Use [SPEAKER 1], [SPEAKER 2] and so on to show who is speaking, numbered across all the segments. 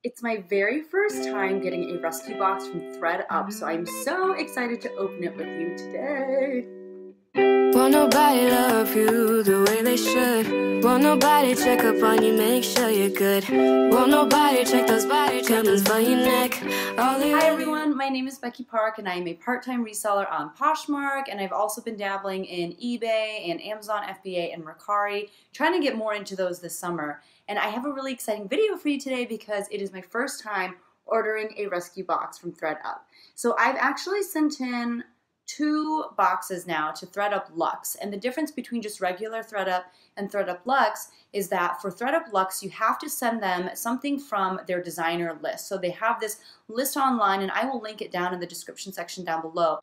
[SPEAKER 1] It's my very first time getting a rescue box from ThredUP, so I'm so excited to open it with you today.
[SPEAKER 2] Won't nobody love you the way they should. Won't nobody check up on you, make sure you're good. Won't nobody check those body trimmings for your neck.
[SPEAKER 1] Hi everyone, my name is Becky Park and I am a part-time reseller on Poshmark, and I've also been dabbling in eBay and Amazon FBA and Mercari, trying to get more into those this summer. And I have a really exciting video for you today because it is my first time ordering a rescue box from ThredUP. So I've actually sent in 2 boxes now to ThredUP Luxe, and the difference between just regular ThredUP and ThredUP Luxe is that for ThredUP Luxe you have to send them something from their designer list. So they have this list online, and I will link it down in the description section down below.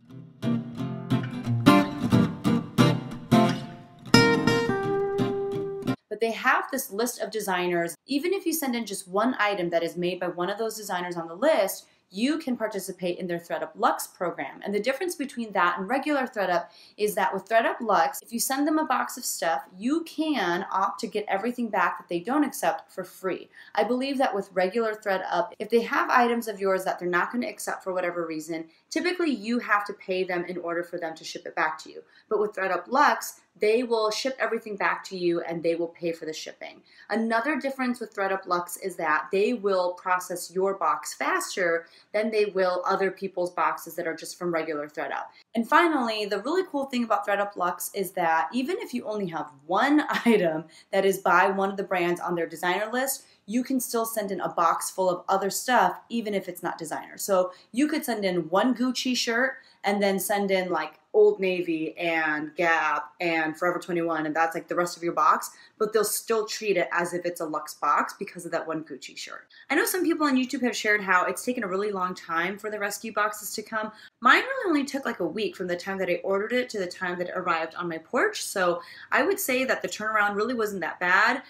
[SPEAKER 1] But they have this list of designers. Even if you send in just one item that is made by one of those designers on the list, you can participate in their ThredUP Luxe program. And the difference between that and regular ThredUP is that with ThredUP Luxe, if you send them a box of stuff, you can opt to get everything back that they don't accept for free. I believe that with regular ThredUP, if they have items of yours that they're not going to accept for whatever reason, typically you have to pay them in order for them to ship it back to you. But with ThredUP Luxe, they will ship everything back to you and they will pay for the shipping. Another difference with ThredUP Luxe is that they will process your box faster than they will other people's boxes that are just from regular ThredUP. And finally, the really cool thing about ThredUP Luxe is that even if you only have one item that is by one of the brands on their designer list, you can still send in a box full of other stuff even if it's not designer. So you could send in one Gucci shirt and then send in like Old Navy and Gap and Forever 21, and that's like the rest of your box, but they'll still treat it as if it's a Luxe box because of that one Gucci shirt. I know some people on YouTube have shared how it's taken a really long time for the rescue boxes to come. Mine really only took like a week from the time that I ordered it to the time that it arrived on my porch, so I would say that the turnaround really wasn't that bad.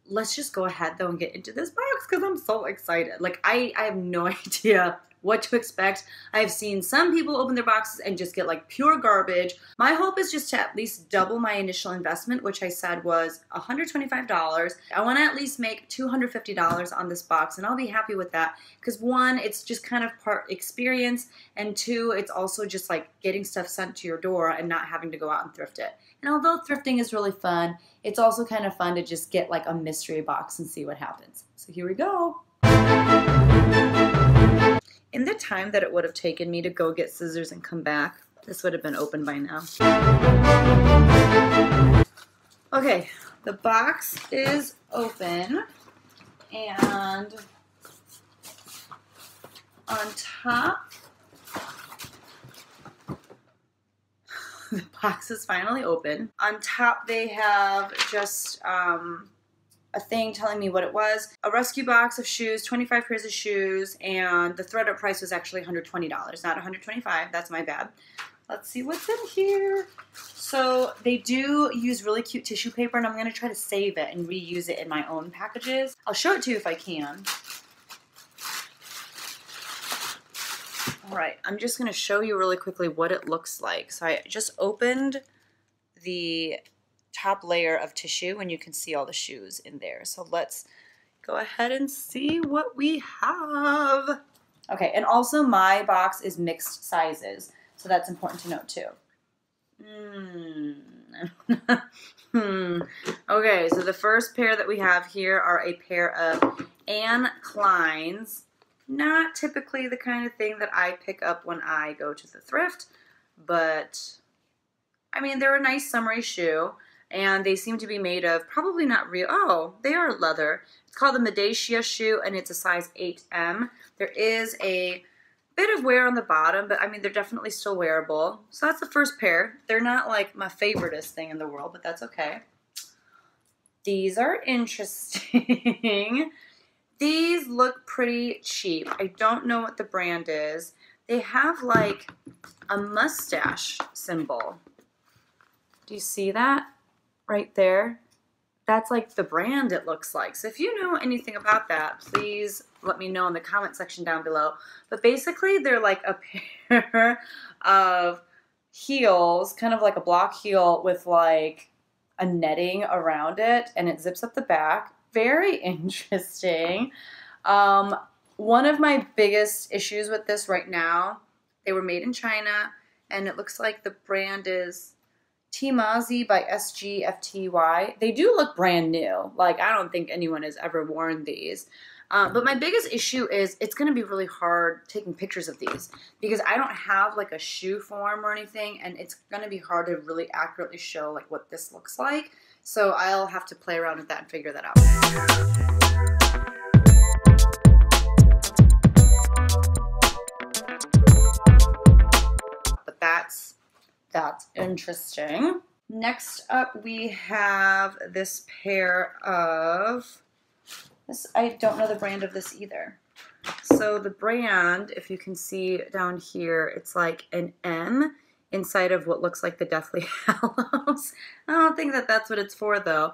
[SPEAKER 1] Let's just go ahead though and get into this box because I'm so excited. Like I have no idea what to expect. I've seen some people open their boxes and just get like pure garbage. My hope is just to at least double my initial investment, which I said was $125. I want to at least make $250 on this box, and I'll be happy with that because one, it's just kind of part experience, and two, it's also just like getting stuff sent to your door and not having to go out and thrift it. And although thrifting is really fun, it's also kind of fun to just get like a mystery box and see what happens. So here we go. In the time that it would have taken me to go get scissors and come back, this would have been open by now. Okay, the box is open, and on top, the box is finally open. On top they have just a thing telling me what it was. A rescue box of shoes, 25 pairs of shoes, and the ThredUP price was actually $120, not $125. That's my bad. Let's see what's in here. So they do use really cute tissue paper, and I'm going to try to save it and reuse it in my own packages. I'll show it to you if I can. Alright, I'm just going to show you really quickly what it looks like. So I just opened the top layer of tissue and you can see all the shoes in there. So let's go ahead and see what we have. Okay, and also my box is mixed sizes, so that's important to note too. Okay, so the first pair that we have here are a pair of Anne Klein's. Not typically the kind of thing that I pick up when I go to the thrift, but I mean, they're a nice summery shoe, and they seem to be made of probably not real. Oh, they are leather. It's called the Madden shoe, and it's a size 8M. There is a bit of wear on the bottom, but I mean, they're definitely still wearable. So that's the first pair. They're not like my favoriteest thing in the world, but that's okay. These are interesting. These look pretty cheap. I don't know what the brand is. They have like a mustache symbol. Do you see that right there? That's like the brand, it looks like. So if you know anything about that, please let me know in the comment section down below. But basically they're like a pair of heels, kind of like a block heel with like a netting around it, and it zips up the back. Very interesting. One of my biggest issues with this right now, they were made in China, and it looks like the brand is Timazi by SGFTY. They do look brand new. Like, I don't think anyone has ever worn these. But my biggest issue is it's going to be really hard taking pictures of these because I don't have like a shoe form or anything, and it's going to be hard to really accurately show like what this looks like. So I'll have to play around with that and figure that out. But that's interesting. Next up, we have this pair of, I don't know the brand of this either. So the brand, if you can see down here, it's like an M inside of what looks like the Deathly Hallows. I don't think that that's what it's for though.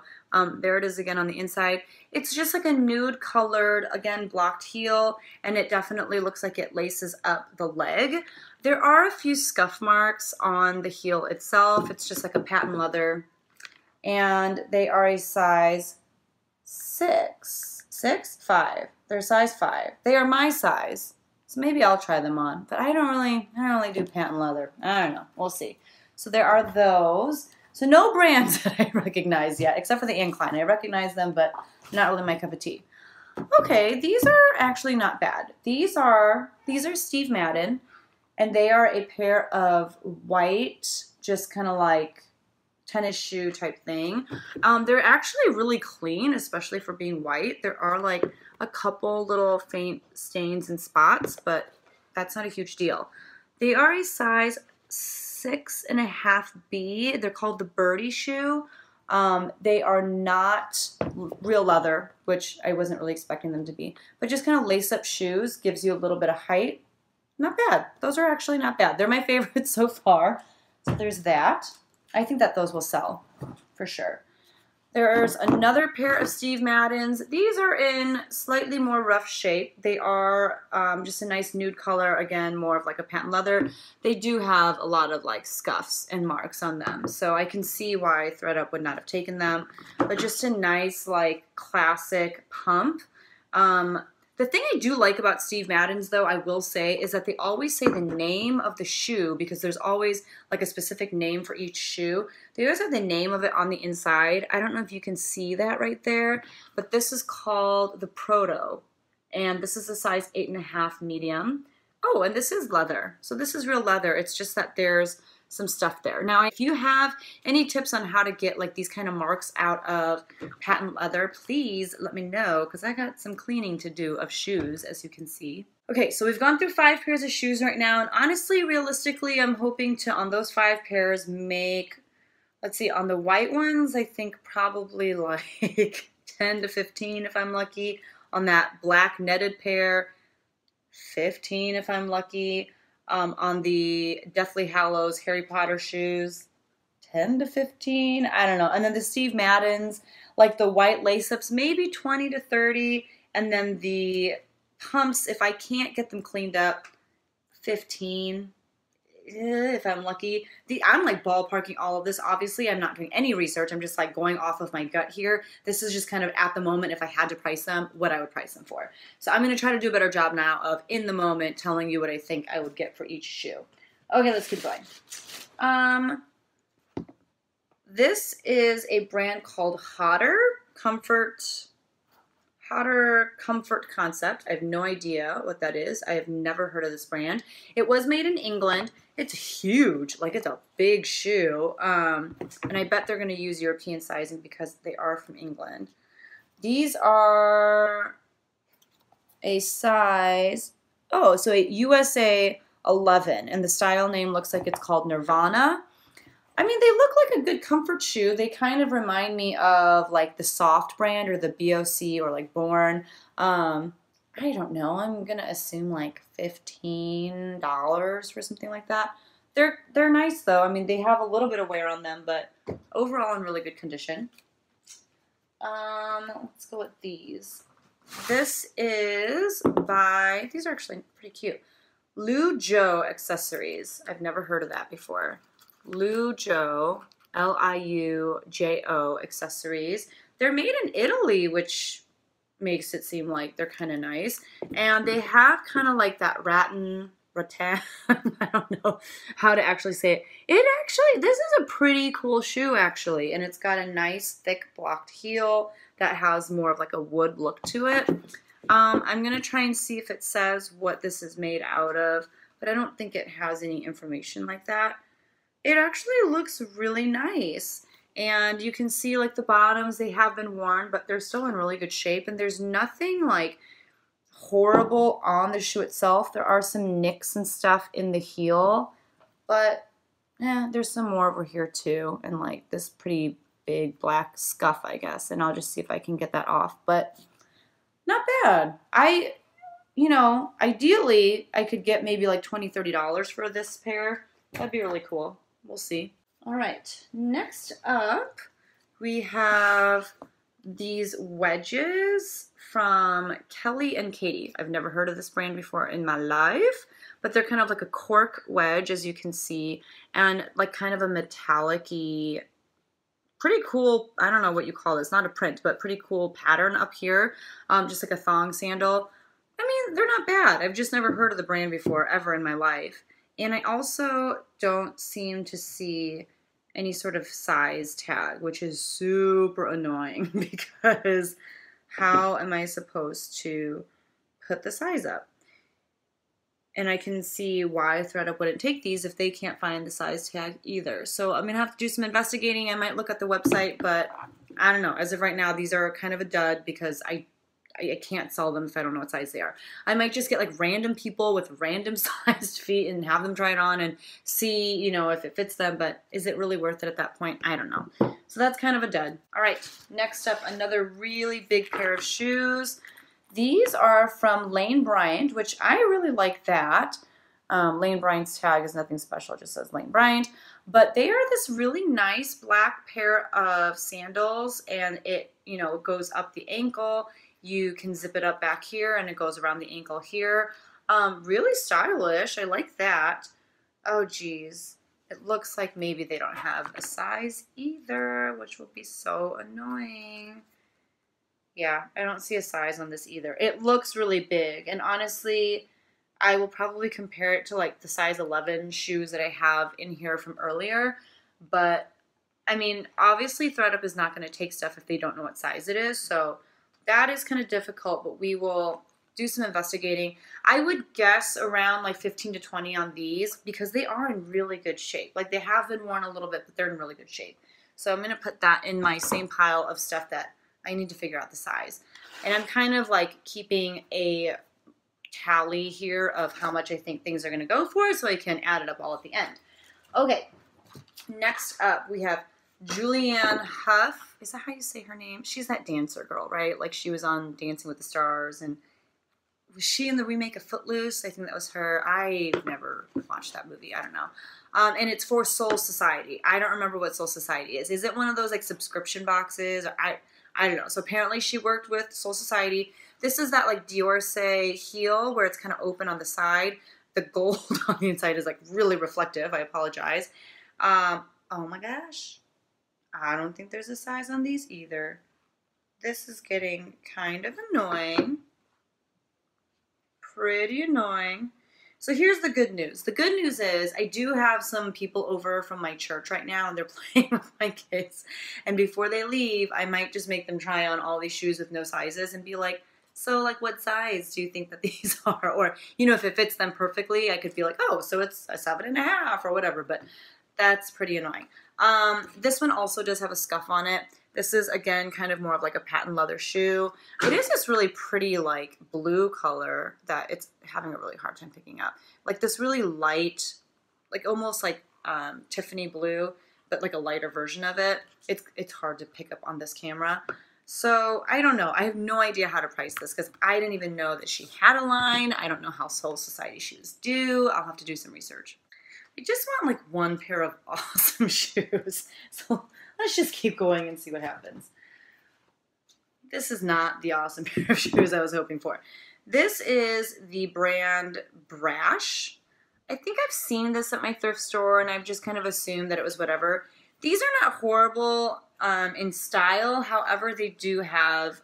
[SPEAKER 1] There it is again on the inside. It's just like a nude colored, again, blocked heel, and it definitely looks like it laces up the leg. There are a few scuff marks on the heel itself. It's just like a patent leather, and they are a size 5. They're size 5. They are my size, so maybe I'll try them on. But I don't really do patent leather. I don't know. We'll see. So there are those. So no brands that I recognize yet, except for the Incline. I recognize them, but not really my cup of tea. Okay, these are actually not bad. These are Steve Madden, and they are a pair of white, just kind of like tennis shoe type thing. They're actually really clean, especially for being white. There are like a couple little faint stains and spots, but that's not a huge deal. They are a size 6.5B. They're called the Birdie shoe. They are not real leather, which I wasn't really expecting them to be, but just kind of lace up shoes, gives you a little bit of height. Not bad. Those are actually not bad. They're my favorites so far. So there's that. I think that those will sell for sure. There's another pair of Steve Maddens. These are in slightly more rough shape. They are just a nice nude color. Again, more of like a patent leather. They do have a lot of like scuffs and marks on them. So I can see why ThredUP would not have taken them. But just a nice like classic pump. The thing I do like about Steve Maddens, though, I will say, is that they always say the name of the shoe because there's always like a specific name for each shoe. They always have the name of it on the inside. I don't know if you can see that right there, but this is called the Proto, and this is a size 8.5 medium. Oh, and this is leather. So this is real leather. It's just that there's some stuff there. Now, if you have any tips on how to get like these kind of marks out of patent leather, please let me know because I got some cleaning to do of shoes, as you can see. Okay, so we've gone through 5 pairs of shoes right now, and honestly, realistically, I'm hoping to, on those 5 pairs, make, let's see, on the white ones, I think probably like 10 to 15 if I'm lucky. On that black netted pair, 15 if I'm lucky. On the Deathly Hallows Harry Potter shoes, 10 to 15, I don't know. And then the Steve Maddens, like the white lace-ups, maybe 20 to 30. And then the pumps, if I can't get them cleaned up, 15, if I'm lucky. I'm like ballparking all of this. Obviously, I'm not doing any research. I'm just like going off of my gut here. This is just kind of at the moment, if I had to price them, what I would price them for. So I'm going to try to do a better job now of, in the moment, telling you what I think I would get for each shoe. Okay, let's keep going. This is a brand called Hotter Comfort Concept. I have no idea what that is. I have never heard of this brand. It was made in England. It's huge, like it's a big shoe. And I bet they're going to use European sizing because they are from England. These are a size, so a USA 11, and the style name looks like it's called Nirvana. I mean, they look like a good comfort shoe. They kind of remind me of like the Soft brand or the BOC or like Born. I don't know. I'm going to assume like $15 for something like that. They're nice though. I mean, they have a little bit of wear on them, but overall in really good condition. Let's go with these. This is by, these are actually pretty cute, Liujo Accessories. I've never heard of that before. Liujo, Liujo Accessories. They're made in Italy, which makes it seem like they're kind of nice. And they have kind of like that rattan, I don't know how to actually say it. This is a pretty cool shoe actually. And it's got a nice thick blocked heel that has more of like a wood look to it. I'm going to try and see if it says what this is made out of, but I don't think it has any information like that. It actually looks really nice. And you can see like the bottoms, they have been worn, but they're still in really good shape. And there's nothing like horrible on the shoe itself. There are some nicks and stuff in the heel, but there's some more over here too. And like this pretty big black scuff, I guess. And I'll just see if I can get that off, but not bad. Ideally I could get maybe like $20, $30 for this pair. That'd be really cool. We'll see. All right, next up we have these wedges from Kelly and Katie. I've never heard of this brand before in my life, but they're kind of like a cork wedge, as you can see, and like kind of a metallic-y, pretty cool, I don't know what you call this, not a print, but pretty cool pattern up here, just like a thong sandal. I mean, they're not bad. I've just never heard of the brand before, ever in my life. And I also don't seem to see any sort of size tag, which is super annoying because how am I supposed to put the size up? And I can see why ThredUP wouldn't take these if they can't find the size tag either. So I'm going to have to do some investigating. I might look at the website, but I don't know. As of right now, these are kind of a dud because I can't sell them if I don't know what size they are. I might just get like random people with random sized feet and have them try it on and see, if it fits them, but is it really worth it at that point? I don't know. So that's kind of a dud. All right, next up, another really big pair of shoes. These are from Lane Bryant, which I really like that. Lane Bryant's tag is nothing special, it just says Lane Bryant. But they are this really nice black pair of sandals, and it, goes up the ankle. You can zip it up back here and it goes around the ankle here. Really stylish. I like that. Oh, geez. It looks like maybe they don't have a size either, which will be so annoying. Yeah, I don't see a size on this either. It looks really big. And honestly, I will probably compare it to like the size 11 shoes that I have in here from earlier. But, I mean, obviously ThredUP is not going to take stuff if they don't know what size it is. So that is kind of difficult, but we will do some investigating. I would guess around like 15 to 20 on these because they are in really good shape. Like they have been worn a little bit, but they're in really good shape. So I'm going to put that in my same pile of stuff that I need to figure out the size. And I'm kind of like keeping a tally here of how much I think things are going to go for so I can add it up all at the end. Okay, next up we have Julianne Hough. Is that how you say her name? She's that dancer girl, right? Like she was on Dancing with the Stars, and was she in the remake of Footloose? I think that was her. I never watched that movie. I don't know. And it's for Soul Society. I don't remember what Soul Society is. Is it one of those like subscription boxes? Or I don't know. So apparently she worked with Soul Society. This is that like Diorce heel where it's kind of open on the side. The gold on the inside is like really reflective. I apologize. Oh my gosh. I don't think there's a size on these either. This is getting kind of annoying. Pretty annoying. So here's the good news. The good news is I do have some people over from my church right now, and they're playing with my kids. And before they leave, I might just make them try on all these shoes with no sizes and be like, so like what size do you think that these are? Or, if it fits them perfectly, I could be like, oh, so it's a 7.5 or whatever. But that's pretty annoying. This one also does have a scuff on it. This is, again, kind of more of like a patent leather shoe. It is this really pretty, like, blue color that it's having a really hard time picking up. Like this really light, like almost like Tiffany blue, but like a lighter version of it. It's hard to pick up on this camera. So, I don't know. I have no idea how to price this because I didn't even know that she had a line. I don't know how Soul Society shoes do. I'll have to do some research. I just want like one pair of awesome shoes. So let's just keep going and see what happens. This is not the awesome pair of shoes I was hoping for. This is the brand Brash. I think I've seen this at my thrift store and I've just kind of assumed that it was whatever. These are not horrible. in style. However, they do have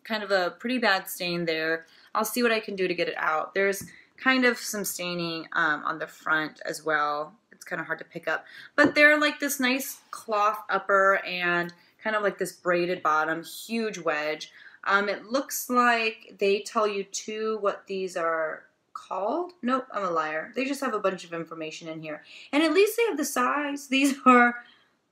[SPEAKER 1] kind of a pretty bad stain there. I'll see what I can do to get it out. There's kind of some staining on the front as well. It's kind of hard to pick up. But they're like this nice cloth upper and kind of like this braided bottom, huge wedge. It looks like they tell you too what these are called. Nope, I'm a liar. They just have a bunch of information in here. And at least they have the size. These are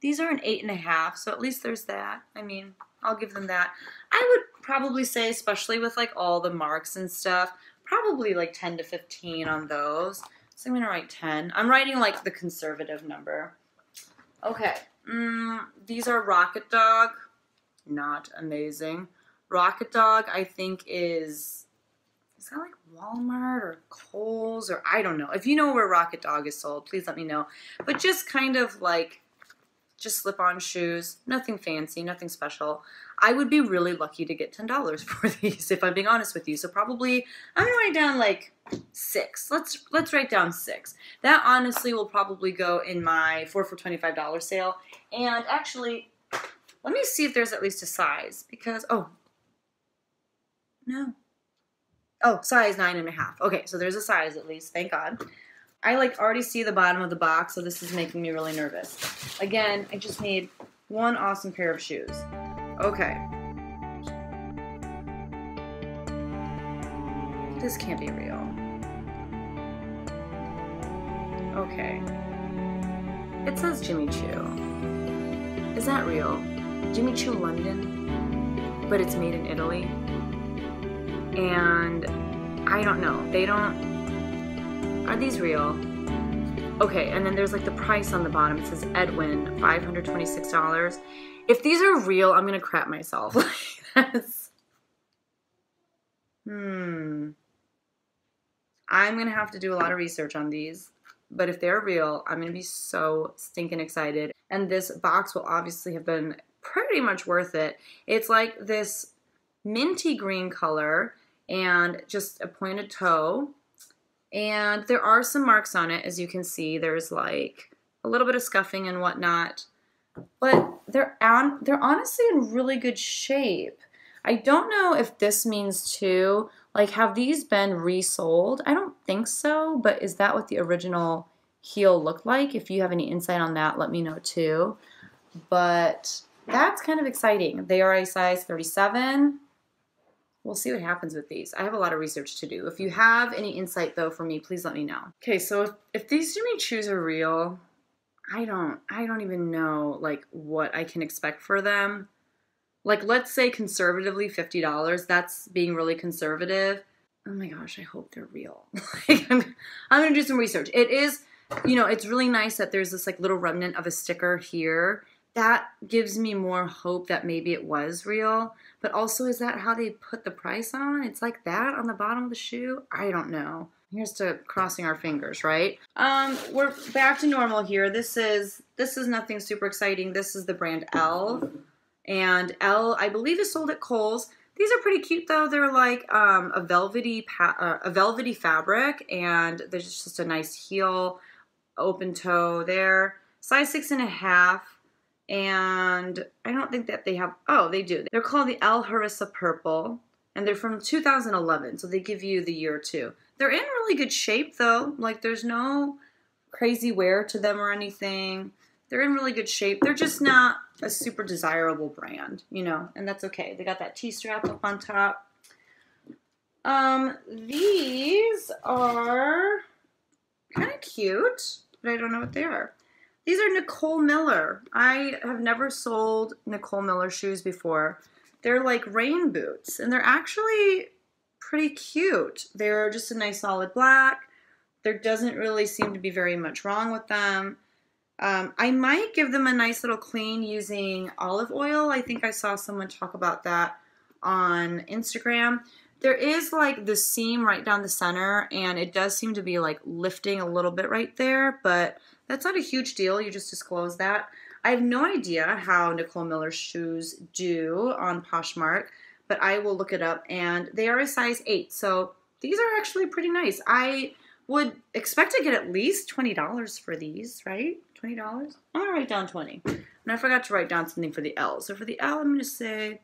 [SPEAKER 1] an 8.5, so at least there's that. I mean, I'll give them that. I would probably say, especially with like all the marks and stuff, probably like 10 to 15 on those. So I'm gonna write 10. I'm writing like the conservative number. Okay, these are Rocket Dog. Not amazing. Rocket Dog, I think is that like Walmart or Kohl's or I don't know. If you know where Rocket Dog is sold, please let me know. But just kind of like, just slip-on shoes, nothing fancy, nothing special. I would be really lucky to get $10 for these, if I'm being honest with you. So probably, I'm gonna write down like 6. Let's write down 6. That honestly will probably go in my 4 for $25 sale. And actually, let me see if there's at least a size, because, oh, no. Oh, size 9.5. Okay, so there's a size at least, thank God. I like already see the bottom of the box, so this is making me really nervous. Again, I just need one awesome pair of shoes. Okay. This can't be real. Okay. It says Jimmy Choo. Is that real? Jimmy Choo London? But it's made in Italy? And I don't know. They don't... Are these real? Okay, and then there's like the price on the bottom. It says Edwin, $526. If these are real, I'm gonna crap myself. That's... I'm gonna have to do a lot of research on these. But if they're real, I'm gonna be so stinking excited. And this box will obviously have been pretty much worth it. It's like this minty green color and just a pointed toe. And there are some marks on it, as you can see. There's like a little bit of scuffing and whatnot. But they're honestly in really good shape. I don't know if this means too, like have these been resold? I don't think so, but is that what the original heel looked like? If you have any insight on that, let me know too. But that's kind of exciting. They are a size 37. We'll see what happens with these. I have a lot of research to do. If you have any insight though for me, please let me know. Okay, so if these Jimmy Choos are real, I don't even know like what I can expect for them. Like let's say conservatively $50. That's being really conservative. Oh my gosh, I hope they're real. Like, I'm gonna do some research. It is, you know, it's really nice that there's this like little remnant of a sticker here. That gives me more hope that maybe it was real. But also, is that how they put the price on? It's like that on the bottom of the shoe? I don't know. Here's to crossing our fingers, right? We're back to normal here. This is nothing super exciting. This is the brand Elle. And Elle, I believe, is sold at Kohl's. These are pretty cute though. They're like a velvety fabric, and there's just a nice heel, open toe there. Size 6.5. And I don't think that they have, oh, they do. They're called the El Harissa Purple, and they're from 2011, so they give you the year too. They're in really good shape though. Like there's no crazy wear to them or anything. They're in really good shape. They're just not a super desirable brand, you know, and that's okay. They got that T-strap up on top. These are kind of cute, but I don't know what they are. These are Nicole Miller. I have never sold Nicole Miller shoes before. They're like rain boots, and they're actually pretty cute. They're just a nice solid black. There doesn't really seem to be very much wrong with them. I might give them a nice little clean using olive oil. I think I saw someone talk about that on Instagram. There is like the seam right down the center, and it does seem to be like lifting a little bit right there, but that's not a huge deal. You just disclose that. I have no idea how Nicole Miller's shoes do on Poshmark, but I will look it up, and they are a size 8, so these are actually pretty nice. I would expect to get at least $20 for these, right? $20? I'm going to write down 20. And I forgot to write down something for the L. So for the L, I'm going to say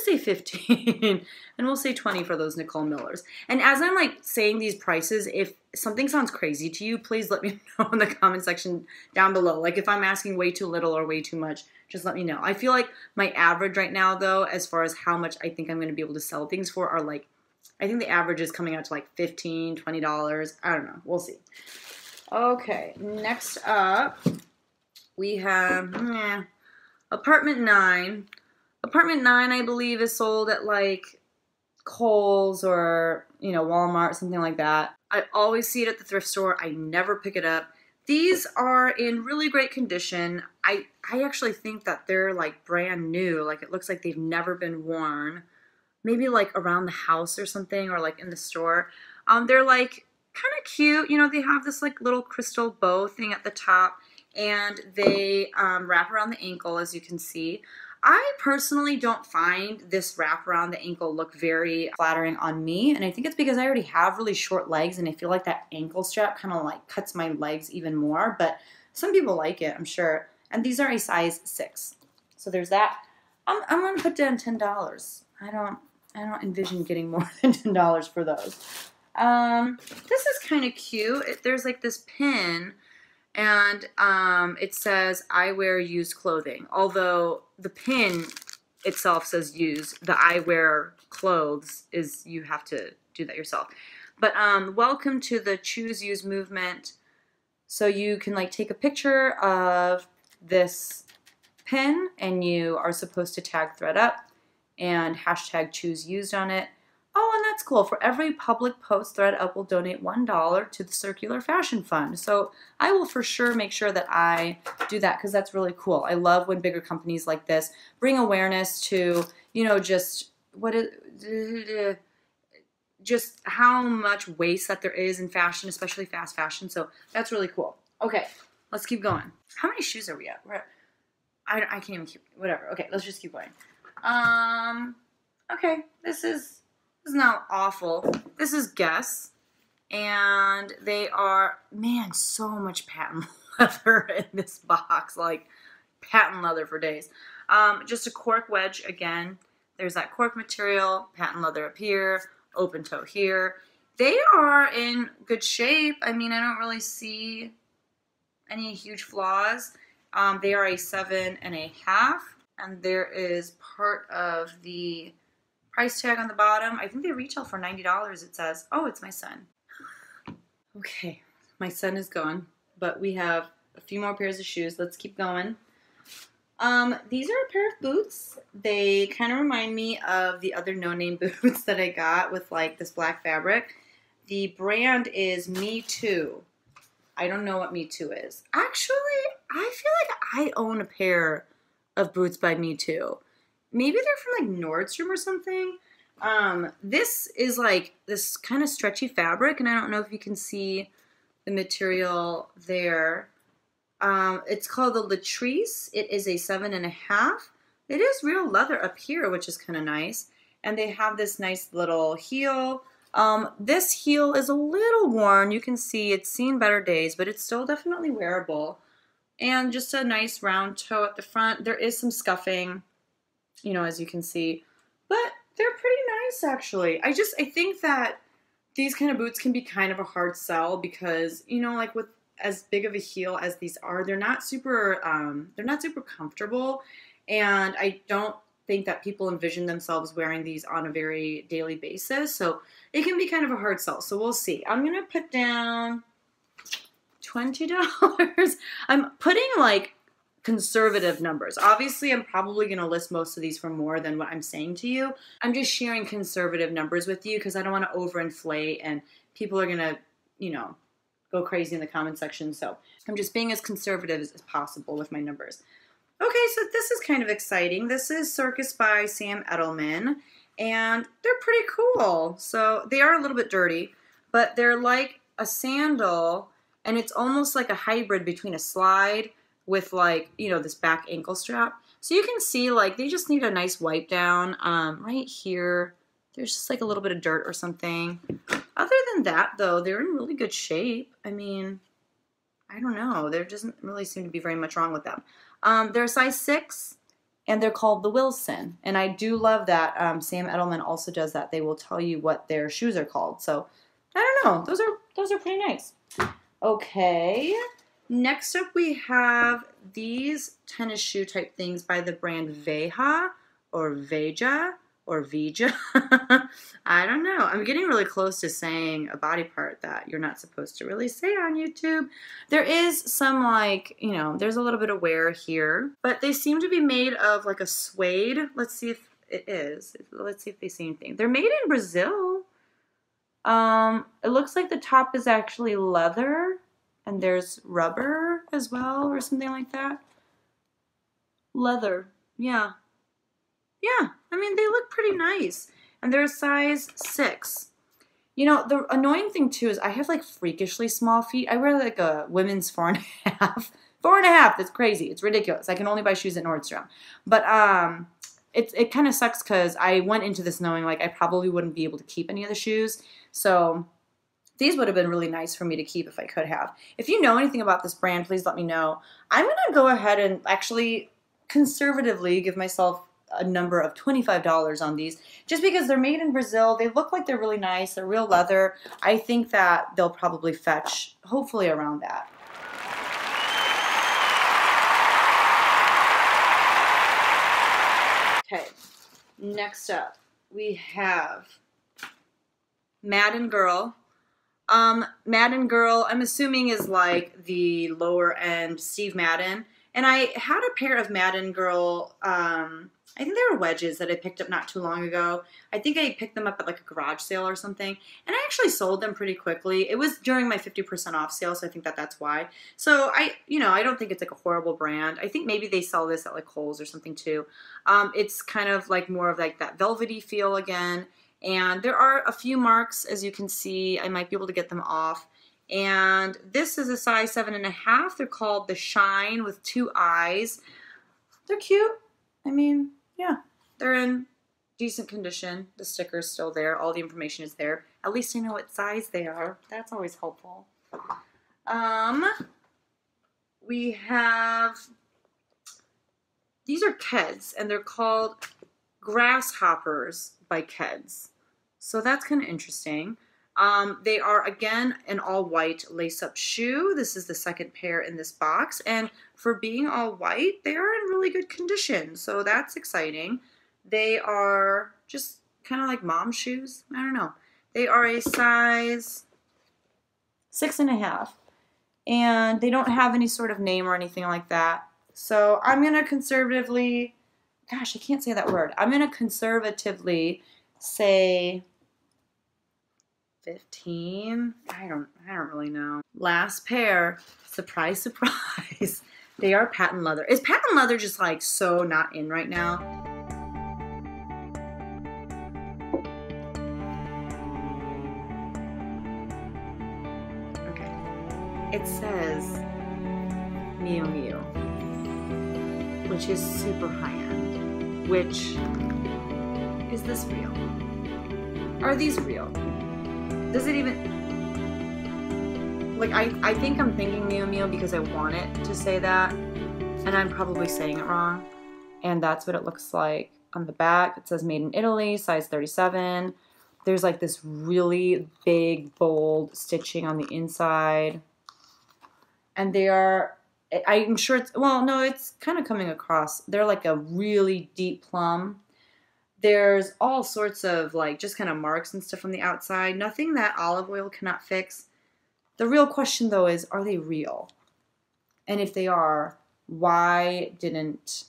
[SPEAKER 1] 15. And we'll say 20 for those Nicole Millers. And as I'm like saying these prices, if something sounds crazy to you, please let me know in the comment section down below. Like if I'm asking way too little or way too much, just let me know. I feel like my average right now though, as far as how much I think I'm going to be able to sell things for are like, I think the average is coming out to like $15, $20. I don't know. We'll see. Okay. Next up, we have apartment 9. Apartment 9, I believe, is sold at like Kohl's or, you know, Walmart, something like that. I always see it at the thrift store. I never pick it up. These are in really great condition. I actually think that they're like brand new. Like it looks like they've never been worn. Maybe like around the house or something, or like in the store. They're like kind of cute. You know, they have this like little crystal bow thing at the top, and they wrap around the ankle, as you can see. I personally don't find this wrap around the ankle look very flattering on me, and I think it's because I already have really short legs, and I feel like that ankle strap kind of like cuts my legs even more, but some people like it, I'm sure. And these are a size 6. So there's that. I'm going to put down $10. I don't envision getting more than $10 for those. This is kind of cute. There's like this pin, and it says, I wear used clothing. Although the pin itself says used, the I wear clothes is you have to do that yourself. But welcome to the Choose Used movement. So you can like take a picture of this pin, and you are supposed to tag ThredUP and hashtag choose used on it. Oh, and that's cool. For every public post, ThredUP will donate $1 to the Circular Fashion Fund. So I will for sure make sure that I do that, because that's really cool. I love when bigger companies like this bring awareness to, you know, just how much waste that there is in fashion, especially fast fashion. So that's really cool. Okay, let's keep going. How many shoes are we at? I can't even keep, whatever. Okay, let's just keep going. Okay, this is not awful. This is Guess, and they are, man, so much patent leather in this box, like patent leather for days. Just a cork wedge again. There's that cork material, patent leather up here, open toe here. They are in good shape. I mean, I don't really see any huge flaws. They are a 7.5, and there is part of the price tag on the bottom. I think they retail for $90, it says. Oh, it's my son. Okay, my son is gone, but we have a few more pairs of shoes. Let's keep going. These are a pair of boots. They kind of remind me of the other no-name boots that I got with like this black fabric. The brand is Me Too. I don't know what Me Too is. Actually, I feel like I own a pair of boots by Me Too. Maybe they're from like Nordstrom or something. This is like this kind of stretchy fabric, and I don't know if you can see the material there. It's called the Latrice. It is a 7.5. It is real leather up here, which is kind of nice. And they have this nice little heel. This heel is a little worn. You can see it's seen better days, but it's still definitely wearable. And just a nice round toe at the front. There is some scuffing, you know, as you can see, but they're pretty nice actually. I think that these kind of boots can be kind of a hard sell because, you know, like with as big of a heel as these are, they're not super comfortable, and I don't think that people envision themselves wearing these on a very daily basis, so it can be kind of a hard sell. So we'll see. I'm gonna put down $20. I'm putting like conservative numbers. Obviously, I'm probably going to list most of these for more than what I'm saying to you. I'm just sharing conservative numbers with you because I don't want to overinflate and people are going to, you know, go crazy in the comment section. So I'm just being as conservative as possible with my numbers. Okay, so this is kind of exciting. This is Circus by Sam Edelman, and they're pretty cool. So they are a little bit dirty, but they're like a sandal, and it's almost like a hybrid between a slide with like, you know, this back ankle strap. So you can see like they just need a nice wipe down right here. There's just like a little bit of dirt or something. Other than that, though, they're in really good shape. I mean, I don't know. There doesn't really seem to be very much wrong with them. They're a size 6, and they're called the Wilson. And I do love that Sam Edelman also does that. They will tell you what their shoes are called. So, I don't know. Those are pretty nice. Okay. Next up, we have these tennis shoe type things by the brand Veja or Veja. Or Vija. I don't know. I'm getting really close to saying a body part that you're not supposed to really say on YouTube. There is some like, you know, there's a little bit of wear here, but they seem to be made of like a suede. Let's see if it is. Let's see if they see anything. They're made in Brazil. It looks like the top is actually leather and there's rubber as well or something like that. Leather. Yeah. Yeah, I mean, they look pretty nice. And they're a size 6. You know, the annoying thing, too, is I have, like, freakishly small feet. I wear, like, a women's 4.5. 4.5, that's crazy. It's ridiculous. I can only buy shoes at Nordstrom. But it kind of sucks because I went into this knowing, like, I probably wouldn't be able to keep any of the shoes. So these would have been really nice for me to keep if I could have. If you know anything about this brand, please let me know. I'm going to go ahead and actually conservatively give myself a number of $25 on these just because they're made in Brazil. They look like they're really nice. They're real leather. I think that they'll probably fetch hopefully around that. Okay, next up we have Madden Girl. Madden Girl, I'm assuming is like the lower end Steve Madden. And I had a pair of Madden Girl, I think they were Wedges that I picked up not too long ago. I think I picked them up at like a garage sale or something. And I actually sold them pretty quickly. It was during my 50% off sale, so I think that that's why. So I don't think it's like a horrible brand. I think maybe they sell this at like Kohl's or something too. It's kind of like more of like that velvety feel again. And there are a few marks, as you can see. I might be able to get them off. And this is a size 7.5. They're called the Shine with 2 eyes. They're cute. I mean, yeah, they're in decent condition. The sticker's still there. All the information is there. At least I know what size they are. That's always helpful. We have, these are Keds, and they're called Grasshoppers by Keds. So that's kind of interesting. They are, again, an all-white lace-up shoe. This is the second pair in this box. And for being all white, they are in really good condition. So that's exciting. They are just kind of like mom shoes. I don't know. They are a size 6.5. And they don't have any sort of name or anything like that. So I'm going to conservatively, gosh, I can't say that word. I'm going to conservatively say 15. I don't really know. Last pair, surprise, surprise. They are patent leather. Is patent leather just like so not in right now? Okay. It says Mio Mio, which is super high end. Which, is this real? Are these real? Does it even, like, I think I'm thinking Mio Mio because I want it to say that, and I'm probably saying it wrong, and that's what it looks like on the back. It says made in Italy, size 37. There's like this really big, bold stitching on the inside, and they are, I'm sure it's, well, no, it's kind of coming across. They're like a really deep plum. There's all sorts of like just kind of marks and stuff on the outside. Nothing that olive oil cannot fix. The real question though is, are they real? And if they are, why didn't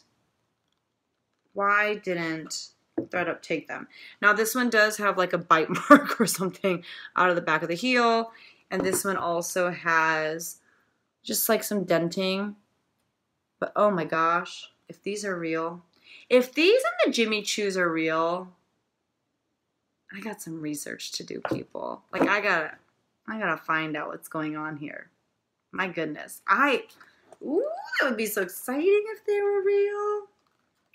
[SPEAKER 1] ThredUP take them? Now this one does have like a bite mark or something out of the back of the heel. And this one also has just like some denting. But oh my gosh, if these are real. If these and the Jimmy Choos are real, I got some research to do, people. Like I gotta find out what's going on here. My goodness. Ooh, that would be so exciting if they were real.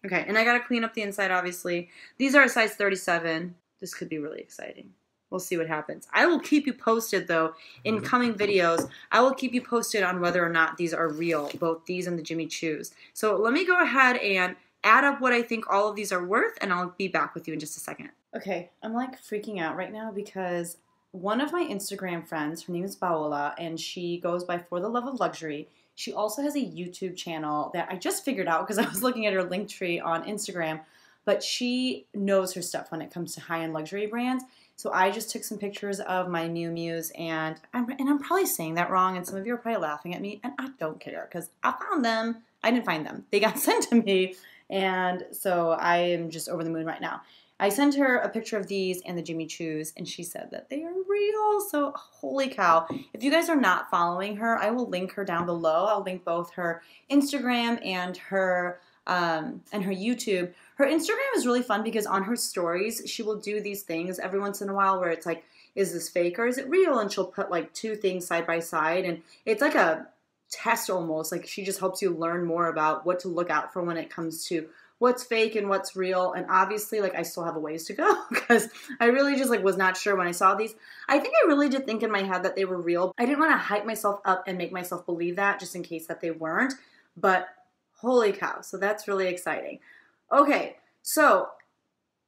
[SPEAKER 1] Okay, and I gotta clean up the inside, obviously. These are a size 37. this could be really exciting. We'll see what happens. I will keep you posted, though, in coming videos. I will keep you posted on whether or not these are real, both these and the Jimmy Choos. So let me go ahead and add up what I think all of these are worth, and I'll be back with you in just a second. Okay, I'm like freaking out right now because one of my Instagram friends, her name is Paola, and she goes by For the Love of Luxury. She also has a YouTube channel that I just figured out because I was looking at her link tree on Instagram, but she knows her stuff when it comes to high-end luxury brands. So I just took some pictures of my Miu Mius, and I'm probably saying that wrong, and some of you are probably laughing at me, and I don't care because I found them. I didn't find them. They got sent to me. And so I am just over the moon right now. I sent her a picture of these and the Jimmy Choos, and she said that they are real. So holy cow. If you guys are not following her, I will link her down below. I'll link both her Instagram and her YouTube. Her Instagram is really fun because on her stories, she will do these things every once in a while where it's like, is this fake or is it real? And she'll put like two things side by side, and it's like a test almost. Like she just helps you learn more about what to look out for when it comes to what's fake and what's real. And obviously, like, I still have a ways to go because I really just like was not sure when I saw these. I think I really did think in my head that they were real. I didn't want to hype myself up and make myself believe that just in case that they weren't, but holy cow. So that's really exciting. Okay, so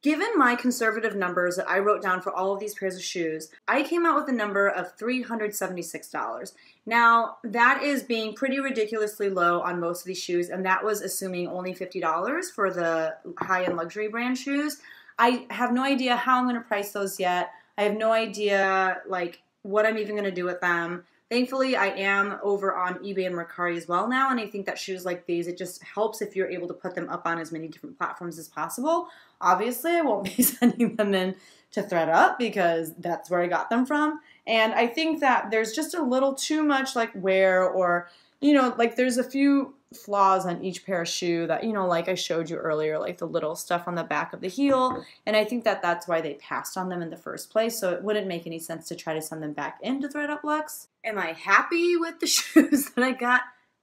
[SPEAKER 1] given my conservative numbers that I wrote down for all of these pairs of shoes, I came out with a number of $376. Now, that is being pretty ridiculously low on most of these shoes, and that was assuming only $50 for the high-end luxury brand shoes. I have no idea how I'm going to price those yet. I have no idea, like, what I'm even going to do with them. Thankfully, I am over on eBay and Mercari as well now, and I think that shoes like these, it just helps if you're able to put them up on as many different platforms as possible. Obviously, I won't be sending them in to ThredUP because that's where I got them from, and I think that there's just a little too much like wear or, you know, like there's a few flaws on each pair of shoe that, you know, like I showed you earlier, like the little stuff on the back of the heel, and I think that that's why they passed on them in the first place, so it wouldn't make any sense to try to send them back into ThredUP Luxe. Am I happy with the shoes that I got?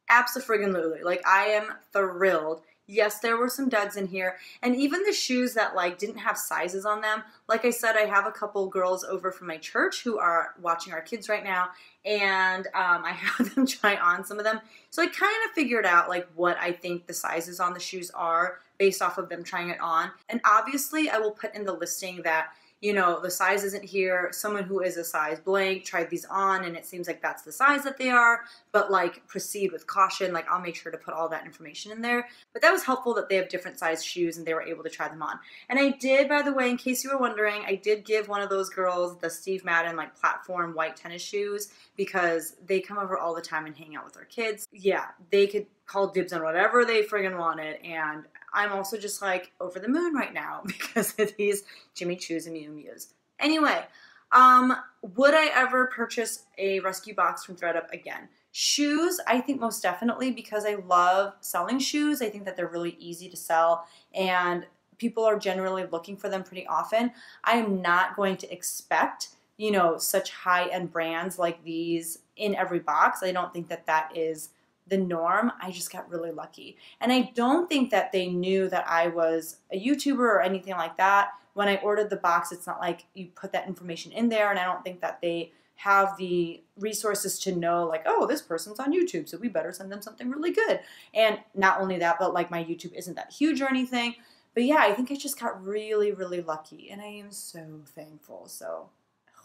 [SPEAKER 1] Abso-friggin-lutely. Like, I am thrilled. Yes, there were some duds in here, and even the shoes that like didn't have sizes on them, like I said, I have a couple girls over from my church who are watching our kids right now, and I had them try on some of them, so I kind of figured out like what I think the sizes on the shoes are based off of them trying it on. And obviously I will put in the listing that, you know, the size isn't here. Someone who is a size blank tried these on and it seems like that's the size that they are, but like proceed with caution. Like I'll make sure to put all that information in there. But that was helpful that they have different size shoes and they were able to try them on. And I did, by the way, in case you were wondering, I did give one of those girls the Steve Madden like platform white tennis shoes because they come over all the time and hang out with our kids. Yeah, they could call dibs on whatever they friggin' wanted, and I'm also just like over the moon right now because of these Jimmy Choos and Miu Mius. Anyway, would I ever purchase a rescue box from ThredUP again? Shoes, I think most definitely, because I love selling shoes. I think that they're really easy to sell and people are generally looking for them pretty often. I am not going to expect, you know, such high-end brands like these in every box. I don't think that that is the norm. I just got really lucky. And I don't think that they knew that I was a YouTuber or anything like that. When I ordered the box, it's not like you put that information in there, and I don't think that they have the resources to know like, oh, this person's on YouTube, so we better send them something really good. And not only that, but like my YouTube isn't that huge or anything. But yeah, I think I just got really, really lucky, and I am so thankful. So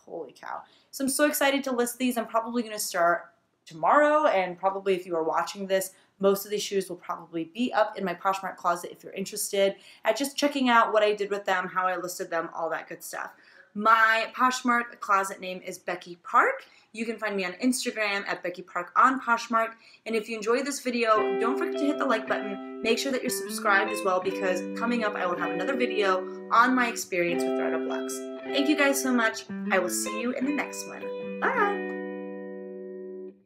[SPEAKER 1] holy cow. So I'm so excited to list these. I'm probably going to start tomorrow, and probably if you are watching this, most of these shoes will probably be up in my Poshmark closet if you're interested at just checking out what I did with them, how I listed them, all that good stuff. My Poshmark closet name is Becky Park. You can find me on Instagram at Becky Park on Poshmark. And if you enjoyed this video, don't forget to hit the like button. Make sure that you're subscribed as well, because coming up I will have another video on my experience with ThredUP Luxe. Thank you guys so much. I will see you in the next one. Bye!